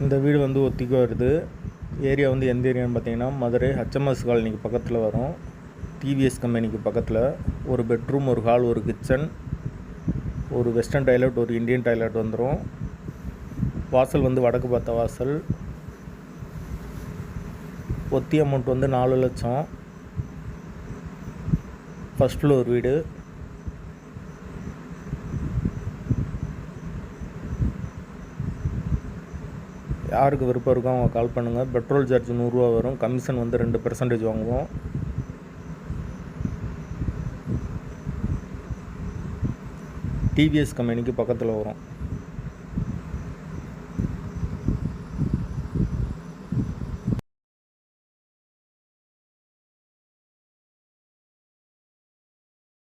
இந்த வீடு வந்து ஒத்திக்கு வருது. ஏரியா வந்து எந்த ஏரியான்னு பார்த்தீங்கன்னா மதுரை HMS காலனிக்கு பக்கத்தில் வரும். டிவிஎஸ் கம்பெனிக்கு பக்கத்தில். ஒரு பெட்ரூம், ஒரு ஹால், ஒரு கிச்சன், ஒரு வெஸ்டர்ன் டாய்லெட், ஒரு இந்தியன் டாய்லெட் வந்துடும். வாசல் வந்து வடக்கு பார்த்த வாசல். ஒத்தி அமௌண்ட் வந்து 4 லட்சம். ஃபஸ்ட் ஃப்ளோர் வீடு. யாருக்கு விருப்பம் இருக்கோ அவங்க கால் பண்ணுங்கள். பெட்ரோல் சார்ஜ் 100 ரூபா வரும். கமிஷன் வந்து 2% வாங்குவோம். டிவிஎஸ் கம்பெனிக்கு பக்கத்தில் வரும்.